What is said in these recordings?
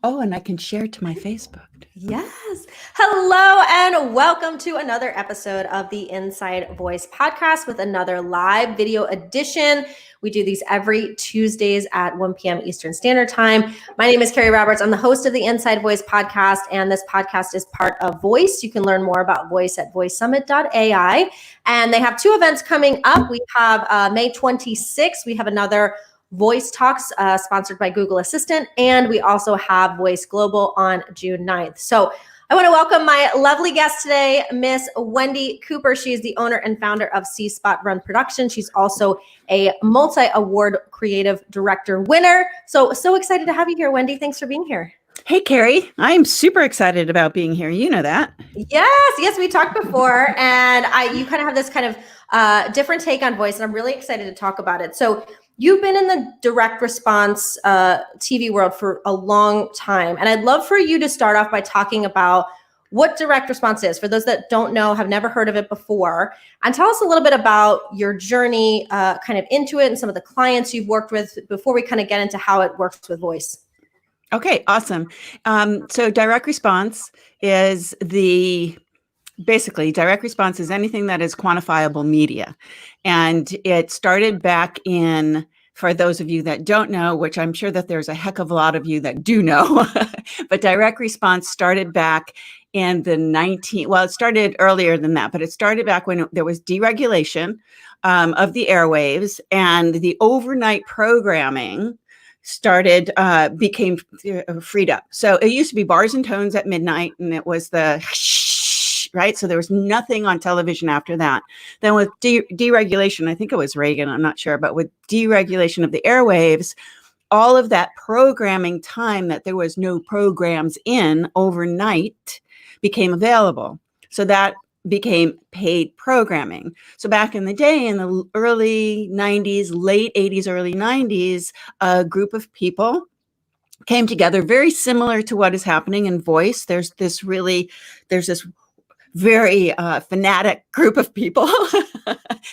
Oh, and I can share to my Facebook. Yes. Hello, and welcome to another episode of the Inside Voice podcast with another live video edition. We do these every Tuesdays at 1 p.m. Eastern Standard Time. My name is Carrie Roberts. I'm the host of the Inside Voice podcast, and this podcast is part of Voice. You can learn more about Voice at voicesummit.ai. And they have two events coming up. We have May 26th. We have another Voice Talks, sponsored by Google Assistant, and we also have Voice Global on June 9th. So I want to welcome my lovely guest today, Miss Wendi Cooper. She is the owner and founder of C Spot Run Production. She's also a multi-award creative director winner. So excited to have you here, Wendi. Thanks for being here. Hey, Carrie, I am super excited about being here. You know that. Yes, we talked before, and you kind of have this kind of different take on voice, and I'm really excited to talk about it. So you've been in the direct response TV world for a long time, and I'd love for you to start off by talking about what direct response is, for those that don't know, have never heard of it before, and tell us a little bit about your journey kind of into it and some of the clients you've worked with before we kind of get into how it works with voice. Okay, awesome. So direct response is basically direct response is anything that is quantifiable media. And it started back in, for those of you that don't know, which I'm sure that there's a heck of a lot of you that do know, but direct response started back in it started earlier than that, but it started back when there was deregulation of the airwaves, and the overnight programming became freed up. So it used to be bars and tones at midnight, and it was the right. So there was nothing on television after that. Then with deregulation, I think it was Reagan, I'm not sure, but with deregulation of the airwaves, all of that programming time that there was no programs in overnight became available. So that became paid programming. So back in the day, in the early 90s, late 80s, early 90s, a group of people came together, very similar to what is happening in voice. There's this very fanatic group of people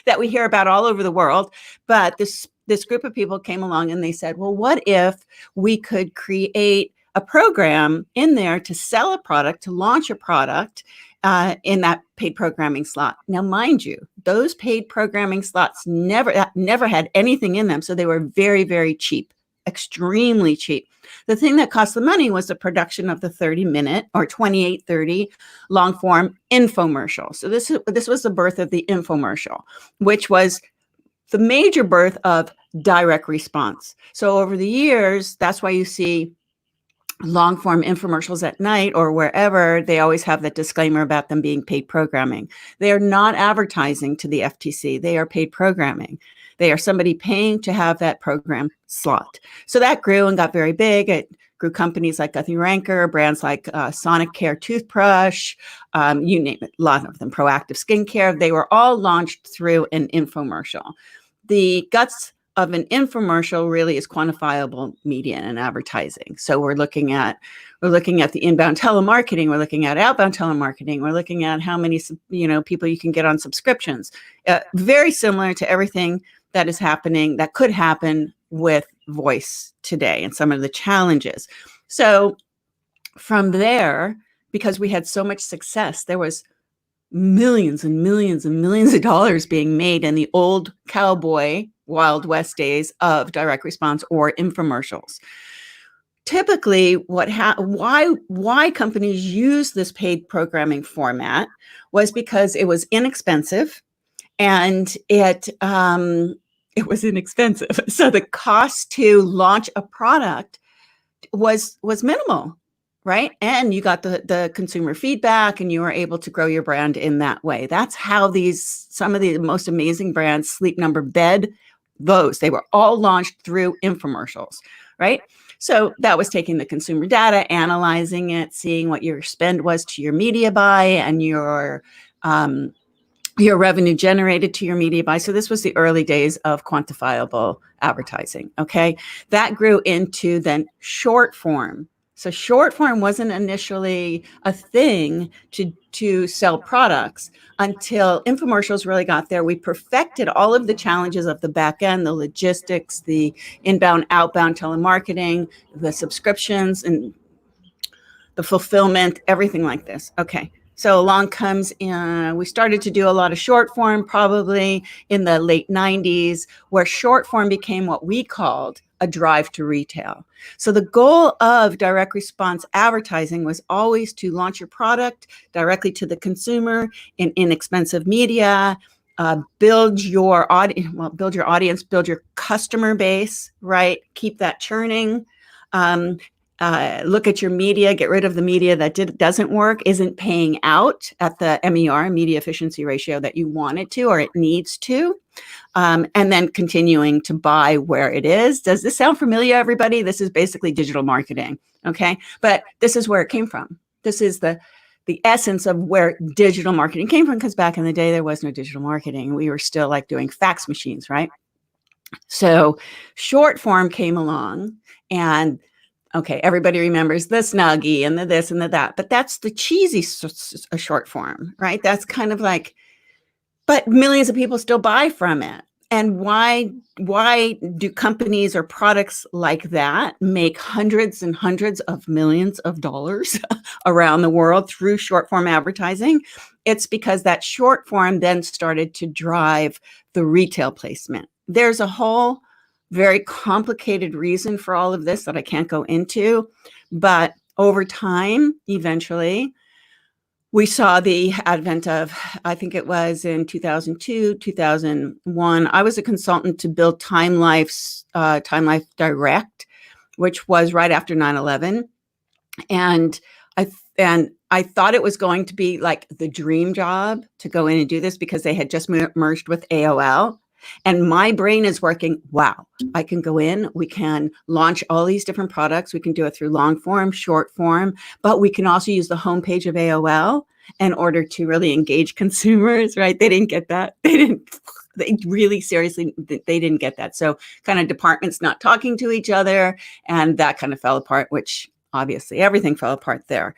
that we hear about all over the world. But this group of people came along and they said, well, what if we could create a program in there to sell a product, to launch a product in that paid programming slot. Now, mind you, those paid programming slots never had anything in them. So they were very, very cheap, extremely cheap. The thing that cost the money was the production of the 30-minute or 28-30 long form infomercial. So this was the birth of the infomercial, which was the major birth of direct response. So over the years, that's why you see long form infomercials at night or wherever, they always have that disclaimer about them being paid programming. They are not advertising to the FTC. They are paid programming. They are somebody paying to have that program slot. So that grew and got very big. It grew companies like Guthrie Ranker, brands like Sonic Care toothbrush, you name it, a lot of them, Proactive Skincare. They were all launched through an infomercial. The guts of an infomercial really is quantifiable media and advertising. So we're looking at the inbound telemarketing, we're looking at outbound telemarketing, we're looking at how many people you can get on subscriptions. Very similar to everything that is happening, that could happen with voice today and some of the challenges. So from there, because we had so much success, there was millions and millions and millions of dollars being made in the old cowboy Wild West days of direct response or infomercials. Typically, why companies use this paid programming format was because it was inexpensive, and it was inexpensive. So the cost to launch a product was minimal, right? And you got the consumer feedback, and you were able to grow your brand in that way. That's how some of the most amazing brands, Sleep Number, Bed, they were all launched through infomercials, right? So that was taking the consumer data, analyzing it, seeing what your spend was to your media buy and your revenue generated to your media buy. So this was the early days of quantifiable advertising, okay? That grew into then short form. So short form wasn't initially a thing to sell products until infomercials really got there. We perfected all of the challenges of the back end, the logistics, the inbound, outbound telemarketing, the subscriptions, and the fulfillment, everything like this. Okay. So along comes, we started to do a lot of short form probably in the late 90s, where short form became what we called a drive to retail. So the goal of direct response advertising was always to launch your product directly to the consumer in inexpensive media, build your audience, build your customer base, right? Keep that churning. Look at your media, get rid of the media that doesn't work, isn't paying out at the MER, media efficiency ratio, that you want it to or it needs to. And then continuing to buy where it is. Does this sound familiar, everybody? This is basically digital marketing, okay? But this is where it came from. This is the essence of where digital marketing came from, because back in the day, there was no digital marketing. We were still like doing fax machines, right? So short form came along, and okay, everybody remembers the Snuggie and the this and the that, but that's the cheesy short form, right? That's kind of like, but millions of people still buy from it. And why do companies or products like that make hundreds and hundreds of millions of dollars around the world through short form advertising? It's because that short form then started to drive the retail placement. There's a whole very complicated reason for all of this that I can't go into, but over time, eventually, we saw the advent of, I think it was in 2002, 2001. I was a consultant to build Time Life Direct, which was right after 9/11. And I thought it was going to be like the dream job to go in and do this, because they had just merged with AOL. And my brain is working, wow, I can go in, we can launch all these different products. We can do it through long form, short form, but we can also use the homepage of AOL in order to really engage consumers, right? They didn't get that. They really seriously, they didn't get that. So kind of departments not talking to each other, and that kind of fell apart, which obviously everything fell apart there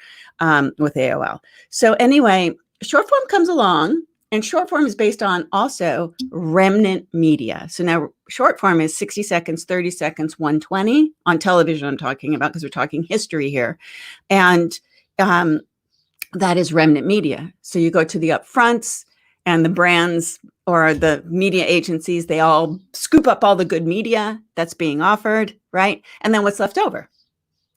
with AOL. So anyway, short form comes along. And short form is based on also remnant media. So now short form is 60 seconds, 30 seconds, 120 on television. I'm talking about, because we're talking history here. And that is remnant media. So you go to the upfronts, and the brands or the media agencies, they all scoop up all the good media that's being offered, right? And then what's left over?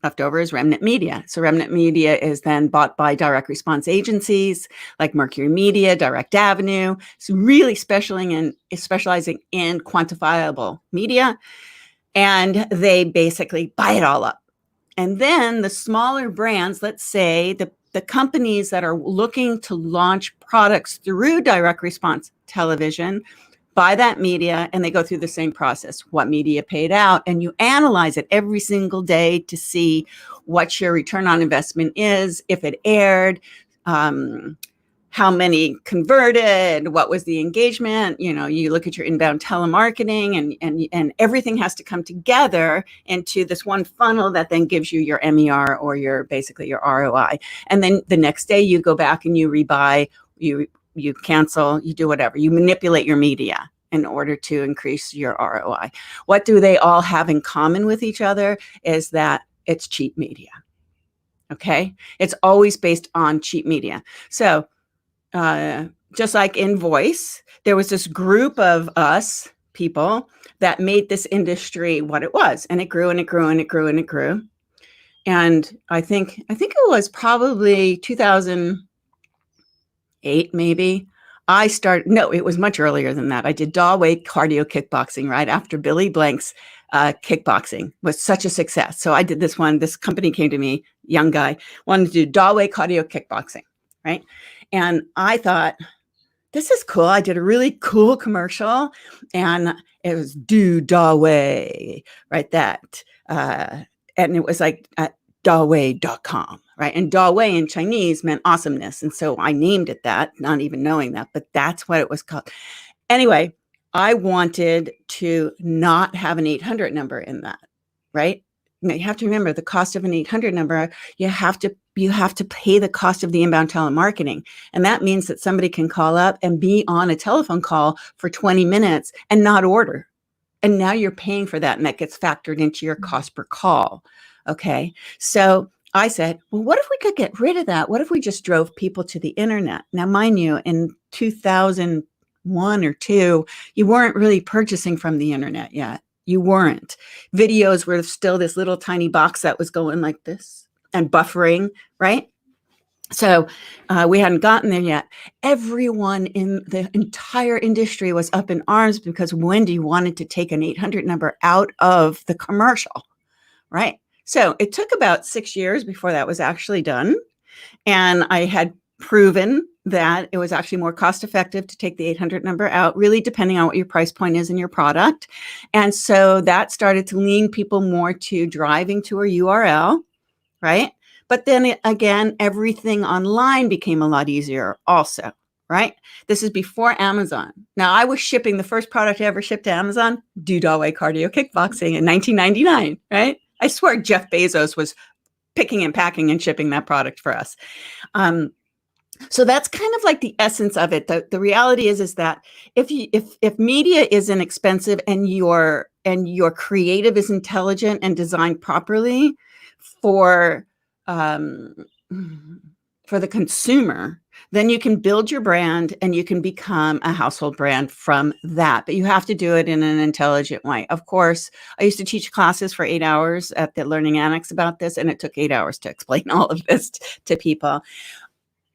Left over is remnant media. So remnant media is then bought by direct response agencies like Mercury Media, Direct Avenue. So really specializing in quantifiable media. And they basically buy it all up. And then the smaller brands, let's say the companies that are looking to launch products through direct response television, buy that media, and they go through the same process. What media paid out, and you analyze it every single day to see what your return on investment is, if it aired, how many converted, what was the engagement. You know, you look at your inbound telemarketing, and everything has to come together into this one funnel that then gives you your MER, or basically your ROI. And then the next day you go back and you rebuy, you cancel, you do whatever, you manipulate your media in order to increase your ROI. What do they all have in common with each other is that it's cheap media. Okay. It's always based on cheap media. So just like in voice, there was this group of us people that made this industry what it was, and it grew and it grew and it grew and it grew. And I think it was probably 2008, maybe. It was much earlier than that. I did Dawei cardio kickboxing right after Billy Blank's kickboxing was such a success. So I did this one. This company came to me, young guy, wanted to do Dawei cardio kickboxing, right? And I thought, this is cool. I did a really cool commercial, and it was do Dawei, right? And it was like Dawei.com. Right. And Dawei in Chinese meant awesomeness. And so I named it that, not even knowing that, but that's what it was called. Anyway, I wanted to not have an 800 number in that. Right. Now you have to remember the cost of an 800 number. You have to pay the cost of the inbound telemarketing. And that means that somebody can call up and be on a telephone call for 20 minutes and not order. And now you're paying for that. And that gets factored into your cost per call. Okay. So I said, well, what if we could get rid of that? What if we just drove people to the internet? Now, mind you, in 2001 or two, you weren't really purchasing from the internet yet. You weren't. Videos were still this little tiny box that was going like this and buffering, right? So we hadn't gotten there yet. Everyone in the entire industry was up in arms because Wendi wanted to take an 800 number out of the commercial, right? So it took about 6 years before that was actually done. And I had proven that it was actually more cost effective to take the 800 number out, really depending on what your price point is in your product. And so that started to lean people more to driving to a URL, right? But then again, everything online became a lot easier also, right? This is before Amazon. Now, I was shipping the first product I ever shipped to Amazon, Dudaway Cardio Kickboxing in 1999, right? I swear Jeff Bezos was picking and packing and shipping that product for us. So that's kind of like the essence of it. The reality is that if media is inexpensive and your creative is intelligent and designed properly for the consumer, then you can build your brand and you can become a household brand from that. But you have to do it in an intelligent way. Of course, I used to teach classes for 8 hours at the Learning Annex about this, and it took 8 hours to explain all of this to people.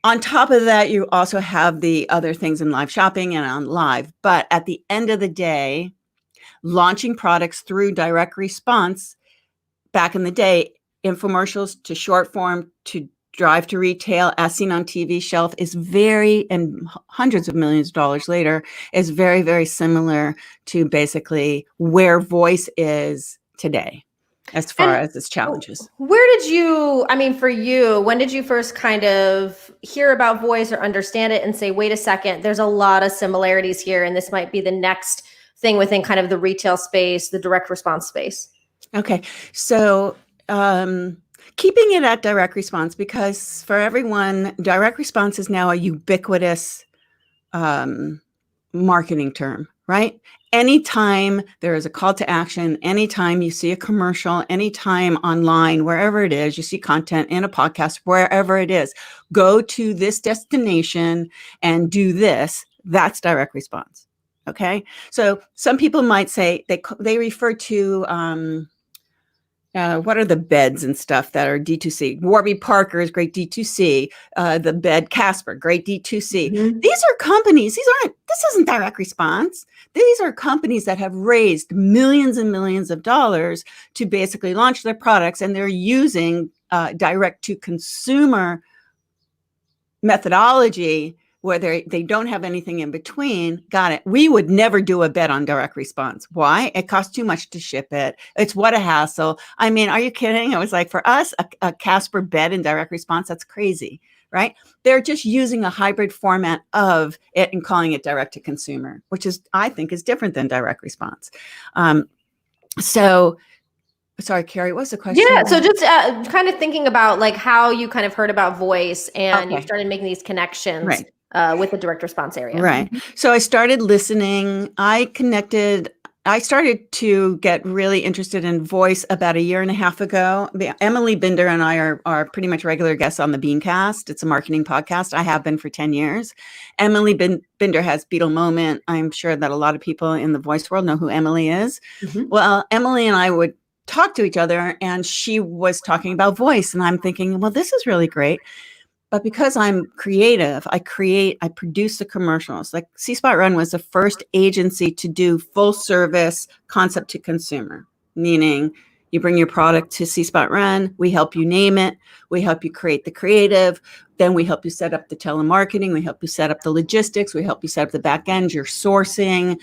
On top of that, you also have the other things in live shopping and on live. But at the end of the day, launching products through direct response, back in the day, infomercials to short form to drive to retail, as seen on TV shelf, is and hundreds of millions of dollars later, is very, very similar to basically where voice is today as far as its challenges. Where did you, for you, when did you first kind of hear about voice or understand it and say, wait a second, there's a lot of similarities here, and this might be the next thing within kind of the retail space, the direct response space? Okay. So, keeping it at direct response, because for everyone, direct response is now a ubiquitous marketing term, right? Anytime there is a call to action, anytime you see a commercial, anytime online, wherever it is, you see content in a podcast, wherever it is, go to this destination and do this. That's direct response. Okay. So some people might say they refer to, what are the beds and stuff that are D2C? Warby Parker is great D2C. The bed Casper, great D2C. Mm-hmm. These are companies. This isn't direct response. These are companies that have raised millions and millions of dollars to basically launch their products, and they're using direct to consumer methodology where they don't have anything in between. Got it. We would never do a bet on direct response. Why? It costs too much to ship it. It's what a hassle. I mean, are you kidding? I was like, for us, a Casper bet in direct response, that's crazy, right? They're just using a hybrid format of it and calling it direct to consumer, which I think is different than direct response. Sorry, Carrie, what's the question? Yeah, so just kind of thinking about like how you kind of heard about voice and you started making these connections. Right. With the direct response area. Right. So I started listening. I started to get really interested in voice about 1.5 years ago. Emily Binder and I are pretty much regular guests on the Beancast. It's a marketing podcast. I have been for 10 years. Emily Binder has Beetle Moment. I'm sure that a lot of people in the voice world know who Emily is. Mm-hmm. Well, Emily and I would talk to each other, and she was talking about voice, and I'm thinking, well, this is really great. But because I'm creative, I produce the commercials. Like C-Spot Run was the first agency to do full service concept to consumer, meaning you bring your product to C-Spot Run, we help you name it, we help you create the creative, then we help you set up the telemarketing, we help you set up the logistics, we help you set up the back end, your sourcing,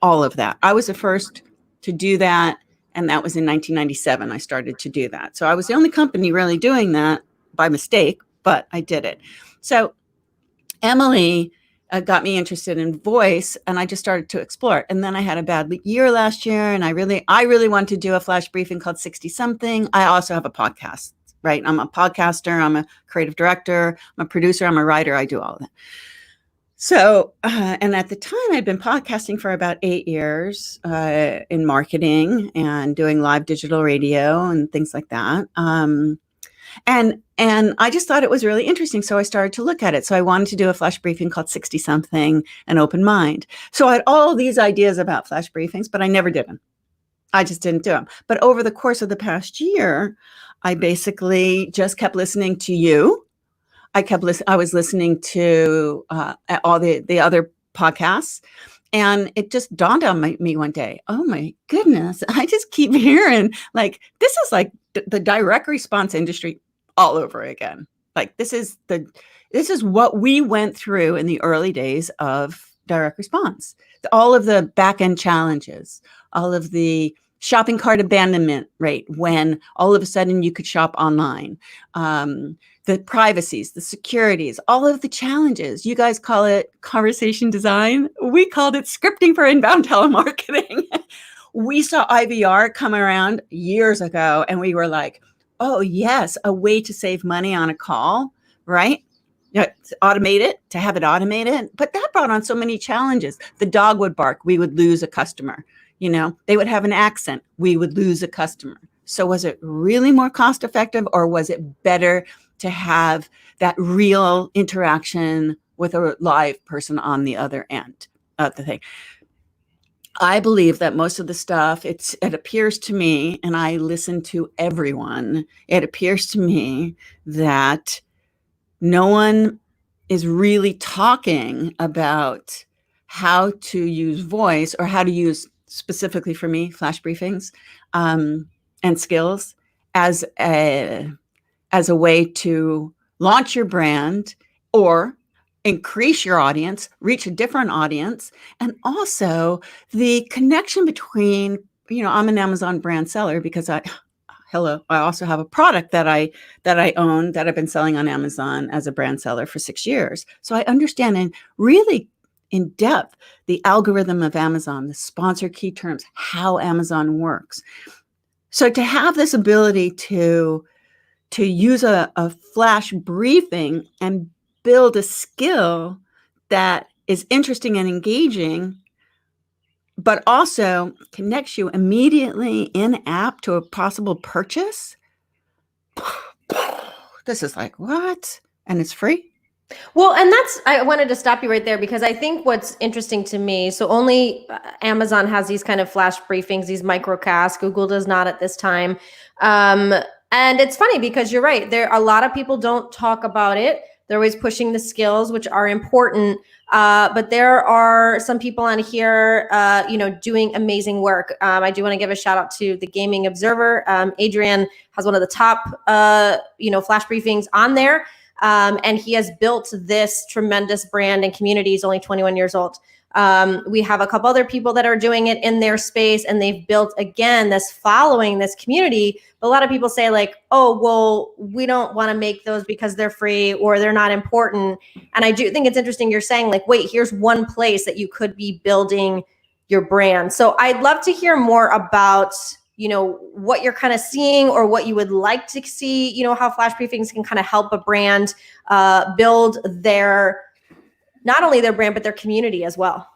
all of that. I was the first to do that, and that was in 1997. I started to do that. So I was the only company really doing that by mistake, but I did it. So Emily got me interested in voice, and I just started to explore it. And then I had a bad year last year, and I really wanted to do a flash briefing called 60 something. I also have a podcast, right? I'm a podcaster. I'm a creative director. I'm a producer. I'm a writer. I do all of that. So, and at the time I'd been podcasting for about 8 years in marketing and doing live digital radio and things like that. And I just thought it was really interesting. So I started to look at it. So I wanted to do a flash briefing called 60 something, an open mind. So I had all these ideas about flash briefings, but I never did them. I just didn't do them. But over the course of the past year, I basically just kept listening to you. I was listening to all the other podcasts. And it just dawned on me one day, oh my goodness, I just keep hearing like, this is like the direct response industry all over again. Like this is what we went through in the early days of direct response. All of the back end challenges, all of the shopping cart abandonment rate when all of a sudden you could shop online, the privacies, the securities, all of the challenges. You guys call it conversation design. We called it scripting for inbound telemarketing. We saw IVR come around years ago and we were like, oh yes, a way to save money on a call, right? Automate it, to have it automated. But that brought on so many challenges. The dog would bark, we would lose a customer. They would have an accent, we would lose a customer. So was it really more cost effective, or was it better to have that real interaction with a live person on the other end of the thing? I believe that most of the stuff, it appears to me, and I listen to everyone, it appears to me that no one is really talking about how to use voice, or how to use, specifically for me, flash briefings and skills as a way to launch your brand or increase your audience, reach a different audience, and also the connection between, I'm an Amazon brand seller because I also have a product that I own that I've been selling on Amazon as a brand seller for 6 years. So I understand in really in depth the algorithm of Amazon, the sponsor key terms, how Amazon works. So to have this ability to use a flash briefing and build a skill that is interesting and engaging, but also connects you immediately in app to a possible purchase. This is like, what? And it's free? Well, and I wanted to stop you right there because I think what's interesting to me, so only Amazon has these kind of flash briefings, these microcasts. Google does not at this time. And it's funny because you're right. A lot of people don't talk about it. They're always pushing the skills, which are important. But there are some people on here, doing amazing work. I do want to give a shout out to the Gaming Observer. Adrian has one of the top, flash briefings on there. And he has built this tremendous brand and community. He's only 21 years old. We have a couple other people that are doing it in their space, and they've built, again, this following, this community. But a lot of people say like, oh, well, we don't want to make those because they're free or they're not important. And I do think it's interesting you're saying like, wait, here's one place that you could be building your brand. So I'd love to hear more about what you're kind of seeing or what you would like to see, how flash briefings can kind of help a brand build not only their brand, but their community as well.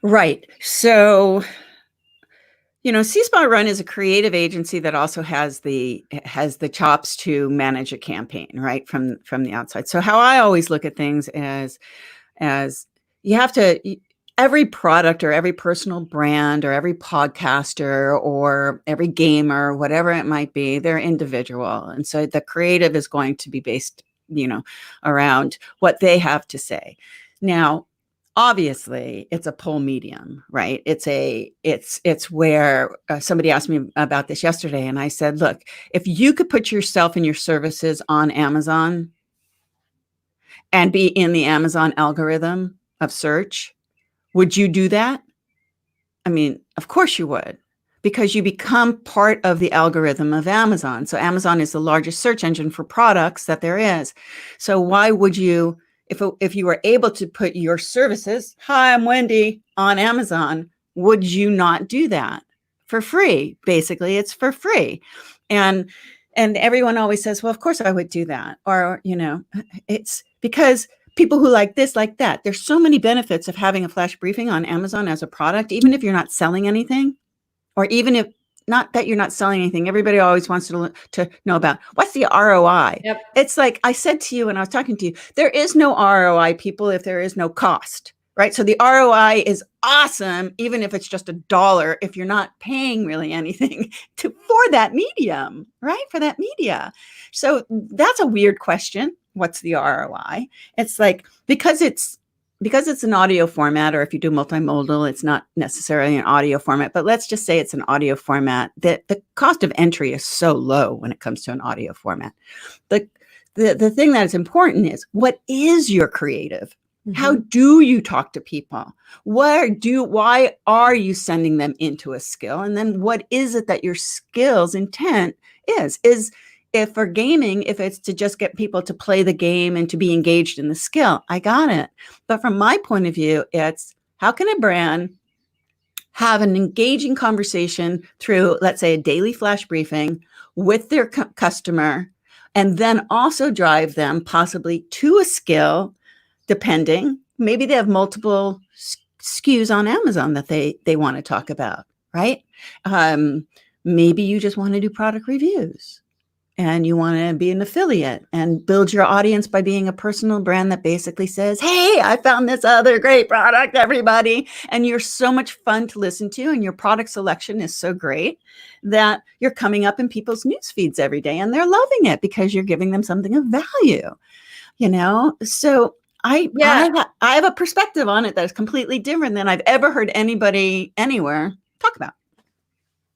Right. So, C-Spot Run is a creative agency that also has the chops to manage a campaign, right, from the outside. So how I always look at things as you have to, every product or every personal brand or every podcaster or every gamer, whatever it might be, they're individual. And so the creative is going to be based, around what they have to say. Now, obviously, it's a pull medium, right? It's where somebody asked me about this yesterday, and I said, look, if you could put yourself and your services on Amazon and be in the Amazon algorithm of search, would you do that? I mean, of course you would, because you become part of the algorithm of Amazon. So Amazon is the largest search engine for products that there is. So why would you, if you were able to put your services, hi, I'm Wendi, on Amazon, would you not do that for free? Basically, it's for free. And everyone always says, well, of course I would do that. Or, it's because people who like this, like that. There's so many benefits of having a flash briefing on Amazon as a product, even if you're not selling anything, or even if not that you're not selling anything. Everybody always wants to know about what's the ROI. Yep. It's like I said to you when I was talking to you, there is no ROI, people, if there is no cost, right? So the ROI is awesome, even if it's just $1, if you're not paying really anything for that medium, right? For that media. So that's a weird question. What's the ROI? It's like, because it's an audio format, or if you do multimodal, it's not necessarily an audio format, but let's just say it's an audio format, that the cost of entry is so low when it comes to an audio format. The thing that is important is, what is your creative? How do you talk to people? Why are you sending them into a skill? And then what is it that your skill's intent is? If for gaming, if it's to just get people to play the game and to be engaged in the skill, I got it. But from my point of view, it's how can a brand have an engaging conversation through, let's say, a daily flash briefing with their customer, and then also drive them possibly to a skill, depending. Maybe they have multiple SKUs on Amazon that they want to talk about, right? Maybe you just want to do product reviews, and you want to be an affiliate and build your audience by being a personal brand that basically says, hey, I found this other great product, everybody. And you're so much fun to listen to, and your product selection is so great that you're coming up in people's news feeds every day, and they're loving it because you're giving them something of value, So I have a perspective on it that is completely different than I've ever heard anybody anywhere talk about.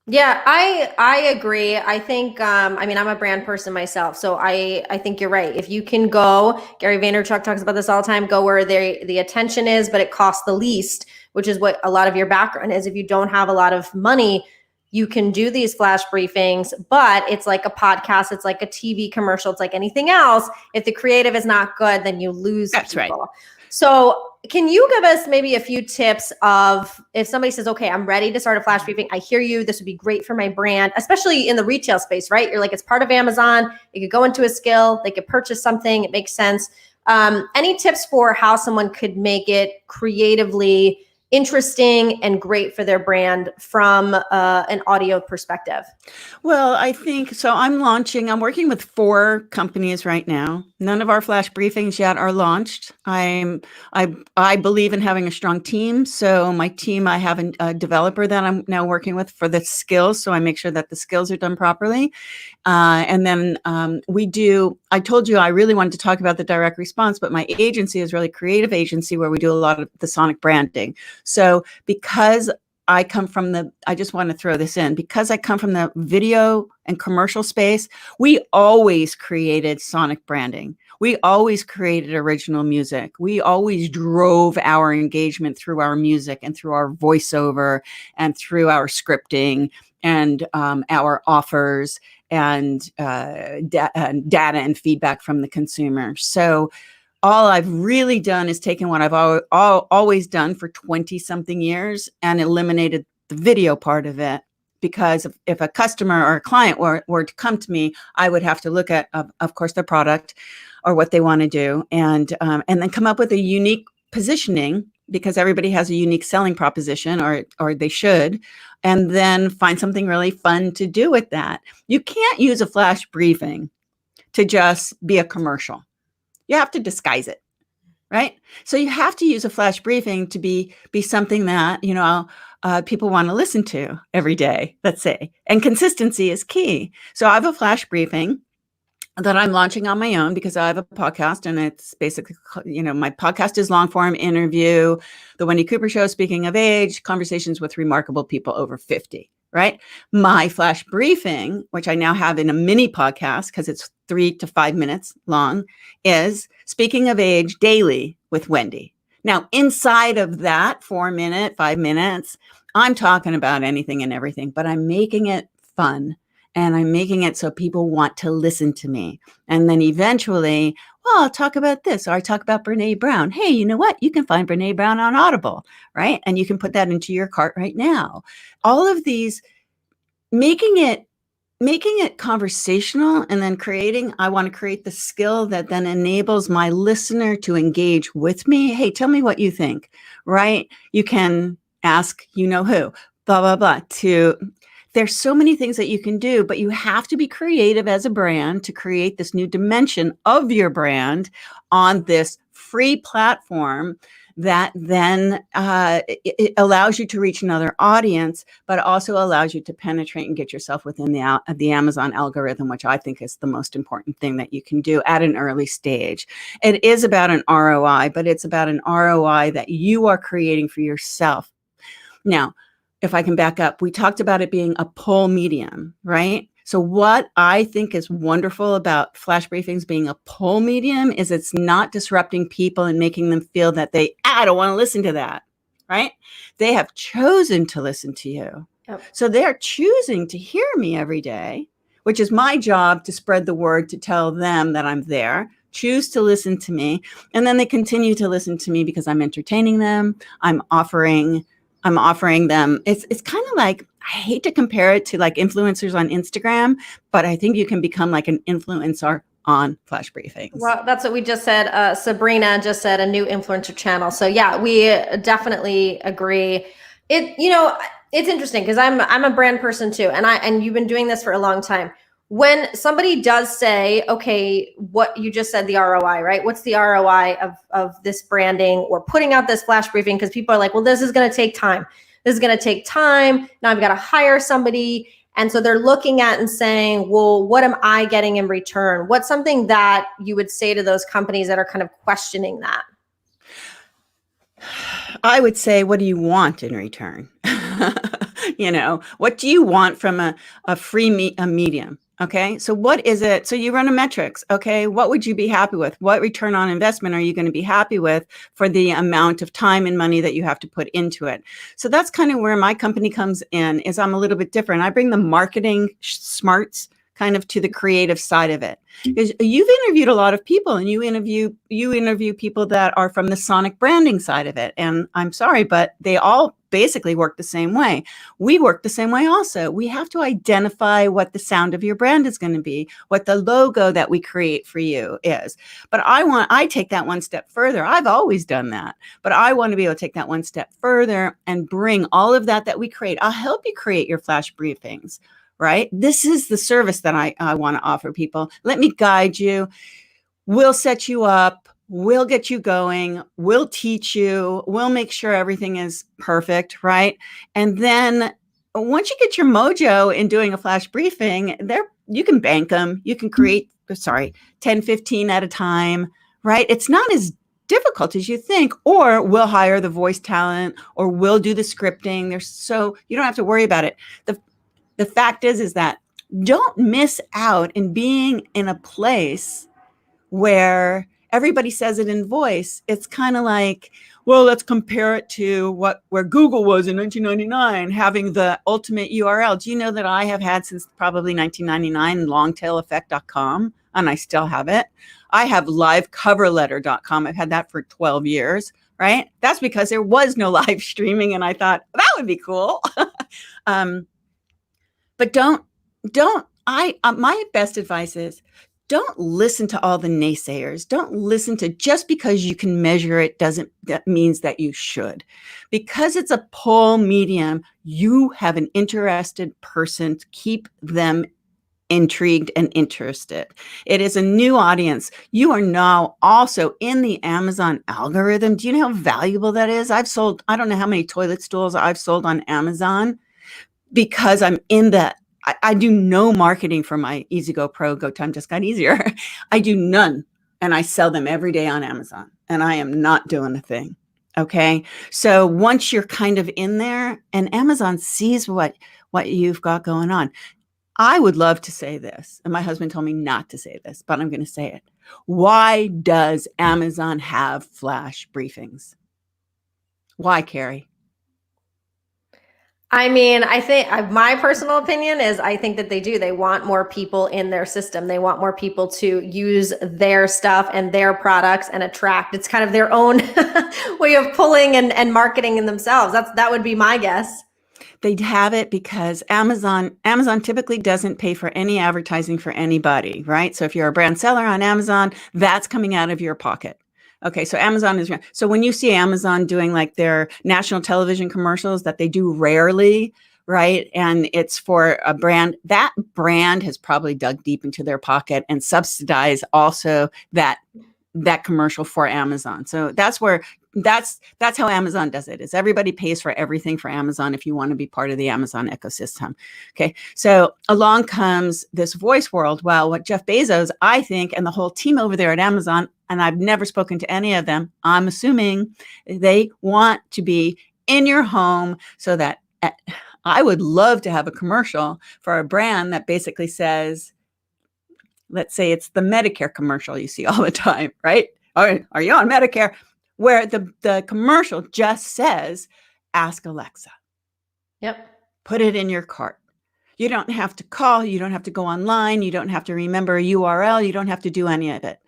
Yeah, I agree. I think, I'm a brand person myself, so I think you're right. If you can go, Gary Vaynerchuk talks about this all the time, go where the attention is, but it costs the least, which is what a lot of your background is. If you don't have a lot of money, you can do these flash briefings, but it's like a podcast, it's like a TV commercial, it's like anything else. If the creative is not good, then you lose people. Right. So can you give us maybe a few tips of, if somebody says, okay, I'm ready to start a flash briefing, I hear you, this would be great for my brand, especially in the retail space, right? You're like, it's part of Amazon, it could go into a skill, they could purchase something, it makes sense. Any tips for how someone could make it creatively interesting and great for their brand from an audio perspective? Well, I think so. I'm working with 4 companies right now. None of our flash briefings yet are launched. I believe in having a strong team. So my team, I have a developer that I'm now working with for the skills. So I make sure that the skills are done properly. And then I told you I really wanted to talk about the direct response, but my agency is really a creative agency where we do a lot of the sonic branding. So because I just want to throw this in, because I come from the video and commercial space, we always created sonic branding. We always created original music. We always drove our engagement through our music and through our voiceover and through our scripting and our offers and data and feedback from the consumer. So all I've really done is taken what I've always done for 20 something years and eliminated the video part of it. Because if a customer or a client were to come to me, I would have to look at, of course, their product or what they want to do, and then come up with a unique positioning, because everybody has a unique selling proposition, or they should, and then find something really fun to do with that. You can't use a flash briefing to just be a commercial. You have to disguise it, right? So you have to use a flash briefing to be something that, people want to listen to every day, let's say. And consistency is key. So I have a flash briefing that I'm launching on my own because I have a podcast, and it's basically, my podcast is long form interview, The Wendi Cooper Show, Speaking of Age, conversations with remarkable people over 50, right? My flash briefing, which I now have in a mini podcast because it's 3 to 5 minutes long, is Speaking of Age Daily with Wendi. Now, inside of that 5 minutes, I'm talking about anything and everything, but I'm making it fun. And I'm making it so people want to listen to me. And then eventually, I'll talk about this, or I talk about Brene Brown. Hey, you know what? You can find Brene Brown on Audible, right? And you can put that into your cart right now. All of these, making it conversational, and then I want to create the skill that then enables my listener to engage with me. Hey, tell me what you think, right? You can ask, who, blah, blah, blah, there's so many things that you can do, but you have to be creative as a brand to create this new dimension of your brand on this free platform that then it allows you to reach another audience, but also allows you to penetrate and get yourself within the Amazon algorithm, which I think is the most important thing that you can do at an early stage. It is about an ROI, but it's about an ROI that you are creating for yourself. Now, if I can back up, we talked about it being a pull medium, right? So what I think is wonderful about flash briefings being a pull medium is it's not disrupting people and making them feel that I don't want to listen to that, right? They have chosen to listen to you. Yep. So they're choosing to hear me every day, which is my job to spread the word, to tell them that I'm there, choose to listen to me. And then they continue to listen to me because I'm entertaining them. I'm offering them. It's kind of like, I hate to compare it to like influencers on Instagram, but I think you can become like an influencer on flash briefings. Well, that's what we just said. Sabrina just said a new influencer channel. So yeah, we definitely agree. It's interesting because I'm a brand person too. And you've been doing this for a long time. When somebody does say, okay, what you just said, the ROI, right? What's the ROI of this branding or putting out this flash briefing? Because people are like, well, this is going to take time. This is going to take time. Now I've got to hire somebody. And so they're looking at and saying, well, what am I getting in return? What's something that you would say to those companies that are kind of questioning that? I would say, what do you want in return? What do you want from a free medium? Okay. So what is it? So you run a metrics. Okay. What would you be happy with? What return on investment are you going to be happy with for the amount of time and money that you have to put into it? So that's kind of where my company comes in, is I'm a little bit different. I bring the marketing smarts kind of to the creative side of it. Because you've interviewed a lot of people, and you interview people that are from the sonic branding side of it. And I'm sorry, but they all basically work the same way. We work the same way also. We have to identify what the sound of your brand is going to be, what the logo that we create for you is. But I take that one step further. I've always done that, but I want to be able to take that one step further and bring all of that we create. I'll help you create your flash briefings. Right? This is the service that I want to offer people. Let me guide you. We'll set you up. We'll get you going. We'll teach you. We'll make sure everything is perfect, right? And then once you get your mojo in doing a flash briefing, you can bank them. You can create, 10, 15 at a time, right? It's not as difficult as you think, or we'll hire the voice talent, or we'll do the scripting. You don't have to worry about it. The fact is that don't miss out in being in a place where everybody says it in voice. It's kind of like, well, let's compare it to where Google was in 1999, having the ultimate URL. Do you know that I have had since probably 1999 longtaileffect.com, and I still have it. I have livecoverletter.com. I've had that for 12 years, right? That's because there was no live streaming, and I thought that would be cool. But my best advice is, don't listen to all the naysayers. Don't listen to, just because you can measure it that means that you should. Because it's a pull medium, you have an interested person to keep them intrigued and interested. It is a new audience. You are now also in the Amazon algorithm. Do you know how valuable that is? I don't know how many toilet stools I've sold on Amazon, because I'm in that. I do no marketing for my EasyGo Pro. Go Time Just Got Easier. I do none. And I sell them every day on Amazon. And I am not doing a thing. Okay. So once you're kind of in there, and Amazon sees what you've got going on. I would love to say this, and my husband told me not to say this, but I'm going to say it. Why does Amazon have flash briefings? Why, Carrie? I mean, I think my personal opinion is, I think that they do. They want more people in their system. They want more people to use their stuff and their products and attract. It's kind of their own way of pulling and marketing in themselves. That would be my guess. They have it because Amazon typically doesn't pay for any advertising for anybody, right? So if you're a brand seller on Amazon, that's coming out of your pocket. Okay, so so when you see Amazon doing like their national television commercials that they do rarely, right? And it's for a brand. That brand has probably dug deep into their pocket and subsidized also that commercial for Amazon. So that's how Amazon does it. Is everybody pays for everything for Amazon if you want to be part of the Amazon ecosystem. Okay. So along comes this voice world. Well, what Jeff Bezos, I think, and the whole team over there at Amazon, and I've never spoken to any of them, I'm assuming they want to be in your home so that I would love to have a commercial for a brand that basically says, let's say it's the Medicare commercial you see all the time, right? Are you on Medicare? Where the commercial just says, ask Alexa. Yep. Put it in your cart. You don't have to call. You don't have to go online. You don't have to remember a URL. You don't have to do any of it.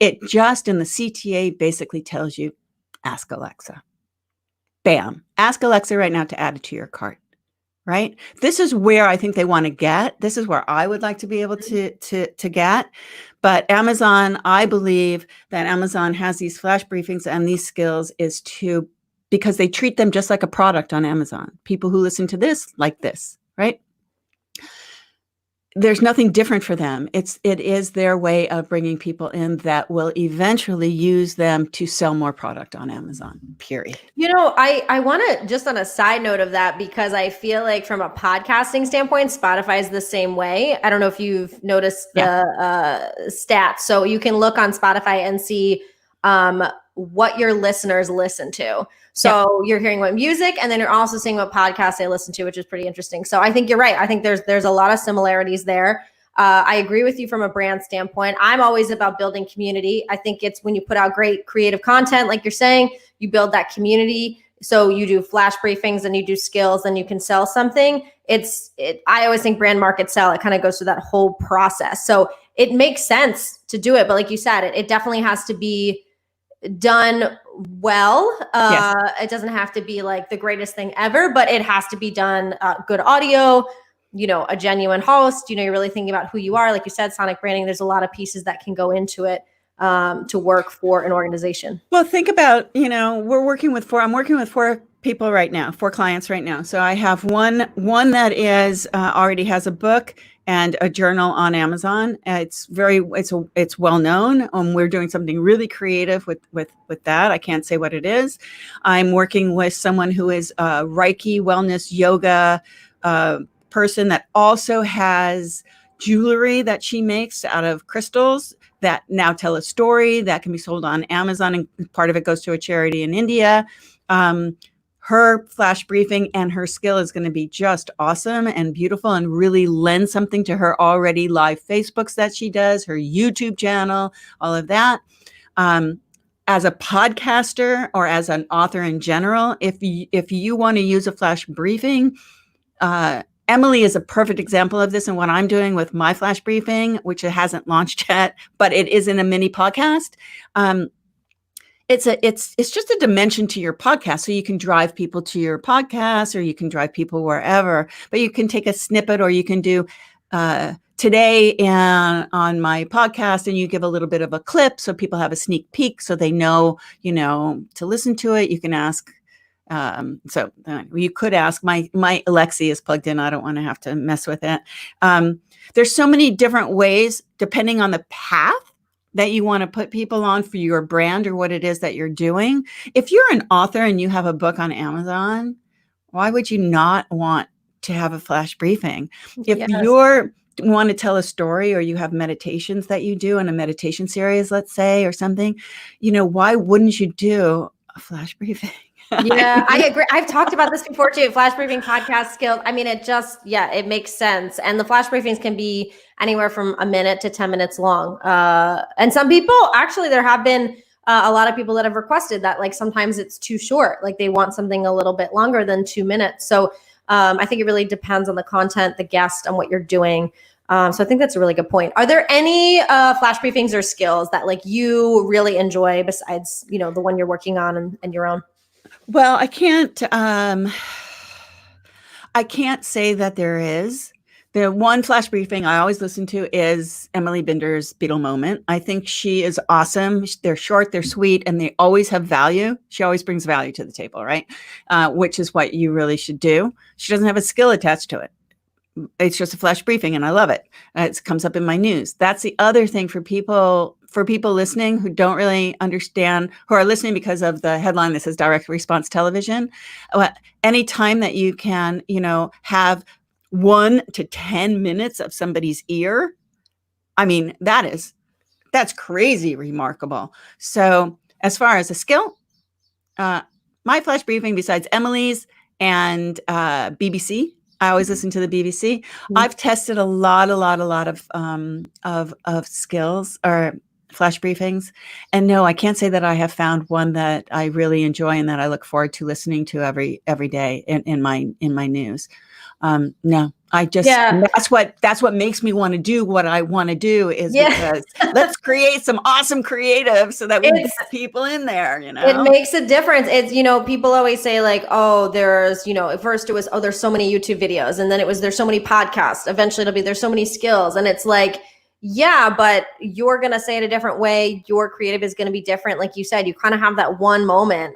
It just in the CTA basically tells you, ask Alexa. Bam. Ask Alexa right now to add it to your cart. Right? This is where I think they want to get. This is where I would like to be able to get. But Amazon, I believe that Amazon has these flash briefings and these skills because they treat them just like a product on Amazon. People who listen to this like this, right? There's nothing different for them. It is their way of bringing people in that will eventually use them to sell more product on Amazon, period. I want to just on a side note of that, because I feel like from a podcasting standpoint, Spotify is the same way. I don't know if you've noticed the stats. So you can look on Spotify and see what your listeners listen to. So you're hearing what music, and then you're also seeing what podcasts they listen to, which is pretty interesting. So I think you're right. I think there's a lot of similarities there. I agree with you from a brand standpoint. I'm always about building community. I think it's when you put out great creative content, like you're saying, you build that community. So you do flash briefings and you do skills and you can sell something. I always think brand, market, sell. It kind of goes through that whole process. So it makes sense to do it. But like you said, it definitely has to be done well. It doesn't have to be like the greatest thing ever, but it has to be done good audio, a genuine host, you're really thinking about who you are. Like you said, sonic branding, there's a lot of pieces that can go into it to work for an organization. Well, think about, I'm working with 4 people right now, 4 clients right now. So I have one that is already has a book and a journal on Amazon. It's well known. We're doing something really creative with that. I can't say what it is. I'm working with someone who is a Reiki wellness yoga person that also has jewelry that she makes out of crystals that now tell a story that can be sold on Amazon, and part of it goes to a charity in India. Her flash briefing and her skill is going to be just awesome and beautiful and really lend something to her already live Facebooks that she does, her YouTube channel, all of that. As a podcaster or as an author in general, if you want to use a flash briefing, Emily is a perfect example of this and what I'm doing with my flash briefing, which it hasn't launched yet, but it is in a mini podcast. It's just a dimension to your podcast. So you can drive people to your podcast or you can drive people wherever, but you can take a snippet or you can do today on my podcast and you give a little bit of a clip so people have a sneak peek so they know, to listen to it. You can ask. So you could ask, my Alexi is plugged in. I don't want to have to mess with it. There's so many different ways, depending on the path that you want to put people on for your brand or what it is that you're doing. If you're an author and you have a book on Amazon, why would you not want to have a flash briefing? If you want to tell a story or you have meditations that you do in a meditation series, let's say, or something, why wouldn't you do a flash briefing? Yeah, I agree. I've talked about this before too. Flash briefing, podcast skills. I mean, it makes sense. And the flash briefings can be anywhere from a minute to 10 minutes long. And some people, actually, there have been a lot of people that have requested that, like, sometimes it's too short. Like they want something a little bit longer than 2 minutes. So I think it really depends on the content, the guest, and what you're doing. So I think that's a really good point. Are there any flash briefings or skills that like you really enjoy besides, the one you're working on and your own? Well, I can't say that there is. The one flash briefing I always listen to is Emily Binder's Beetle Moment. I think she is awesome. They're short, they're sweet, and they always have value. She always brings value to the table, right? Which is what you really should do. She doesn't have a skill attached to it. It's just a flash briefing, and I love it. It comes up in my news. That's the other thing for people listening who don't really understand, who are listening because of the headline that says direct response television. Anytime that you can, have 1 to 10 minutes of somebody's ear, I mean, that's crazy remarkable. So as far as a skill, my flash briefing, besides Emily's and BBC, I always listen to the BBC. I've tested a lot of skills or flash briefings, and no, I can't say that I have found one that I really enjoy and that I look forward to listening to every day in my news. No, I just, that's what makes me want to do what I want to do is because let's create some awesome creative so that we get people in there, It makes a difference. It's, people always say like, oh, there's, at first it was, oh, there's so many YouTube videos. And then it was, there's so many podcasts. Eventually it'll be, there's so many skills. And it's like, yeah, but you're going to say it a different way. Your creative is going to be different. Like you said, you kind of have that one moment.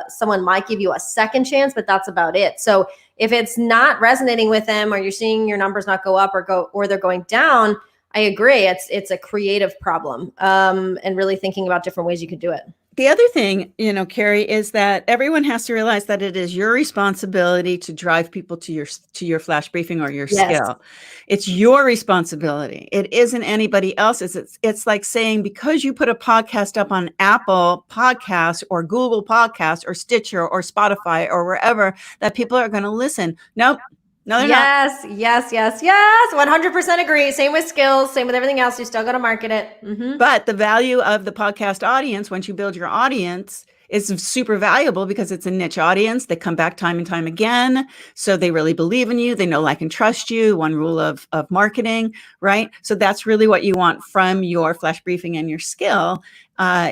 Someone might give you a second chance, but that's about it. So if it's not resonating with them, or you're seeing your numbers not go up or they're going down, I agree. It's a creative problem, and really thinking about different ways you could do it. The other thing, Carrie, is that everyone has to realize that it is your responsibility to drive people to your flash briefing or your skill. It's your responsibility. It isn't anybody else's. It's like saying, because you put a podcast up on Apple Podcasts or Google Podcasts or Stitcher or Spotify or wherever, that people are going to listen. Nope. No, they're not. Yes. 100% agree. Same with skills, same with everything else. You still got to market it. Mm-hmm. But the value of the podcast audience, once you build your audience, is super valuable because it's a niche audience. They come back time and time again. So they really believe in you. They know, like, and trust you. One rule of marketing, right? So that's really what you want from your flash briefing and your skill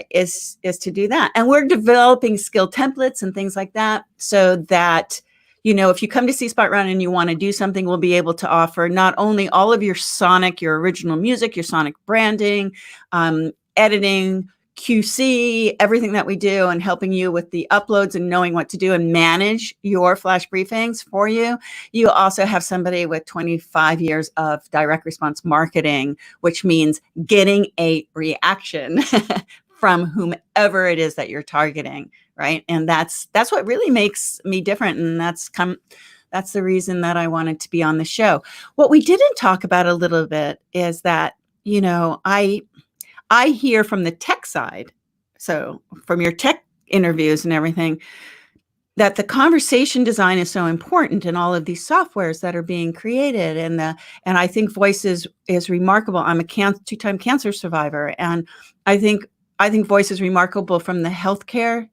is to do that. And we're developing skill templates and things like that so that, if you come to C-Spot Run and you want to do something, we'll be able to offer not only all of your original music, your sonic branding, editing, QC, everything that we do, and helping you with the uploads and knowing what to do and manage your flash briefings for you. You also have somebody with 25 years of direct response marketing, which means getting a reaction from whomever it is that you're targeting. Right. And that's what really makes me different. And that's the reason that I wanted to be on the show. What we didn't talk about a little bit is that, I hear from the tech side. So from your tech interviews and everything, that the conversation design is so important in all of these softwares that are being created. And I think voice is remarkable. I'm a 2-time cancer survivor. And I think voice is remarkable from the healthcare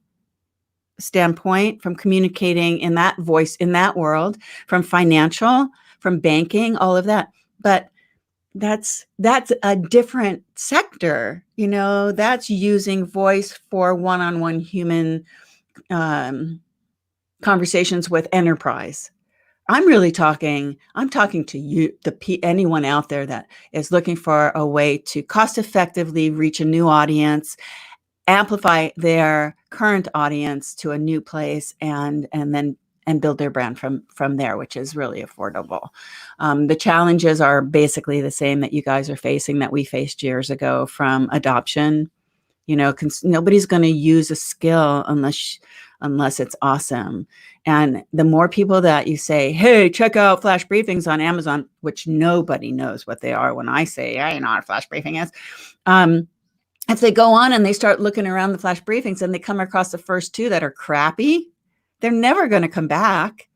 standpoint, from communicating in that voice, in that world, from financial, from banking, all of that. But that's a different sector, that's using voice for one-on-one human conversations with enterprise. I'm talking to you, anyone out there that is looking for a way to cost effectively reach a new audience, amplify their current audience to a new place, and build their brand from there, which is really affordable. The challenges are basically the same that you guys are facing, that we faced years ago from adoption. Nobody's going to use a skill unless it's awesome. And the more people that you say, hey, check out flash briefings on Amazon, which nobody knows what they are when I say, I know what a flash briefing is. If they go on and they start looking around the flash briefings and they come across the first 2 that are crappy, they're never going to come back.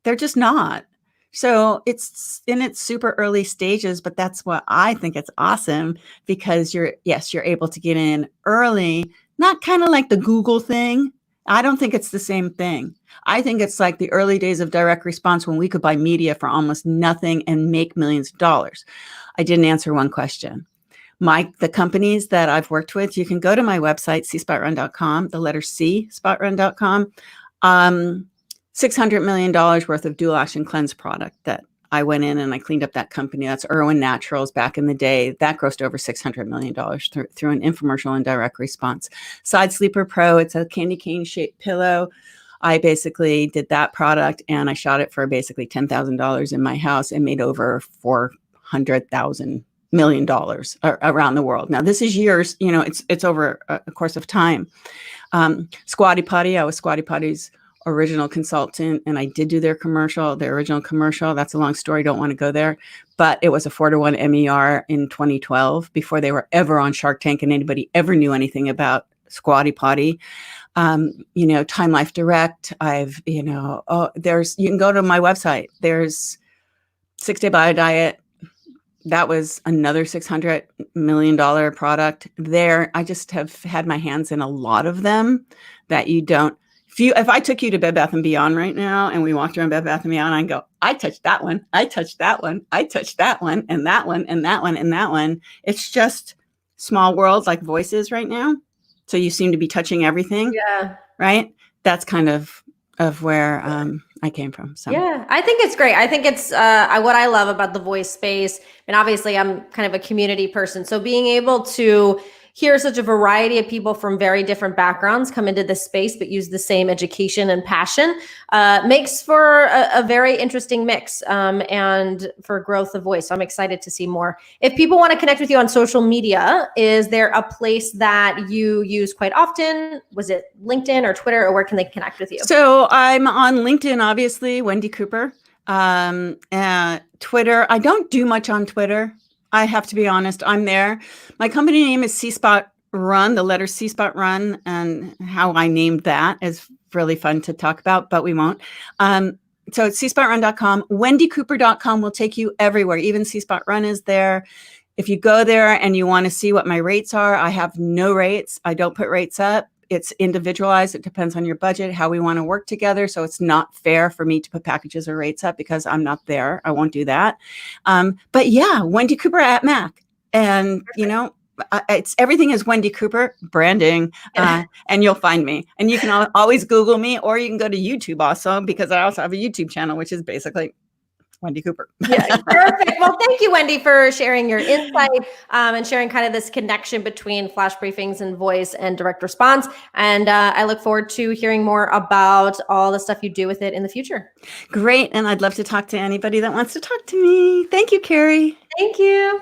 They're just not. So it's in its super early stages, but that's what I think it's awesome, because you're able to get in early, not kind of like the Google thing. I don't think it's the same thing. I think it's like the early days of direct response when we could buy media for almost nothing and make millions of dollars. I didn't answer one question. The companies that I've worked with, you can go to my website, cspotrun.com, the letter C, spotrun.com. $600 million worth of dual action cleanse product that I went in and I cleaned up that company. That's Irwin Naturals back in the day. That grossed over $600 million through an infomercial and direct response. Side Sleeper Pro, it's a candy cane shaped pillow. I basically did that product and I shot it for basically $10,000 in my house and made over $400,000 million around the world. Now this is years, it's over a course of time. Squatty Potty, I was Squatty Potty's original consultant and I did do their original commercial. That's a long story. Don't want to go there, but it was a 4-to-1 MER in 2012 before they were ever on Shark Tank and anybody ever knew anything about Squatty Potty. Time Life Direct. you can go to my website. There's 6 Day Bio Diet. That was another $600 million product there. I just have had my hands in a lot of them that you don't. If I took you to Bed Bath & Beyond right now and we walked around Bed Bath & Beyond, I go, I touched that one, I touched that one, I touched that one, and that one, and that one, and that one. It's just small worlds like voices right now. So you seem to be touching everything. Yeah. Right? That's kind of where I came from. So yeah, I think it's great. I think it's what I love about the voice space. And obviously I'm kind of a community person. So being able to hear such a variety of people from very different backgrounds come into this space, but use the same education and passion makes for a very interesting mix and for growth of voice. So I'm excited to see more. If people want to connect with you on social media, is there a place that you use quite often? Was it LinkedIn or Twitter, or where can they connect with you? So I'm on LinkedIn, obviously, Wendi Cooper. Twitter, I don't do much on Twitter. I have to be honest. I'm there. My company name is C-Spot Run, the letter C-Spot Run, and how I named that is really fun to talk about, but we won't. So it's cspot.run.com. WendiCooper.com will take you everywhere. Even C-Spot Run is there. If you go there and you want to see what my rates are, I have no rates. I don't put rates up. It's individualized. It depends on your budget, how we want to work together. So it's not fair for me to put packages or rates up because I'm not there. I won't do that. But yeah, Wendi Cooper at Mac. And, it's everything is Wendi Cooper branding, and you'll find me. And you can always Google me, or you can go to YouTube also, because I also have a YouTube channel, which is basically Wendi Cooper. Yeah, perfect. Well, thank you, Wendi, for sharing your insight and sharing kind of this connection between flash briefings and voice and direct response. And I look forward to hearing more about all the stuff you do with it in the future. Great. And I'd love to talk to anybody that wants to talk to me. Thank you, Carrie. Thank you.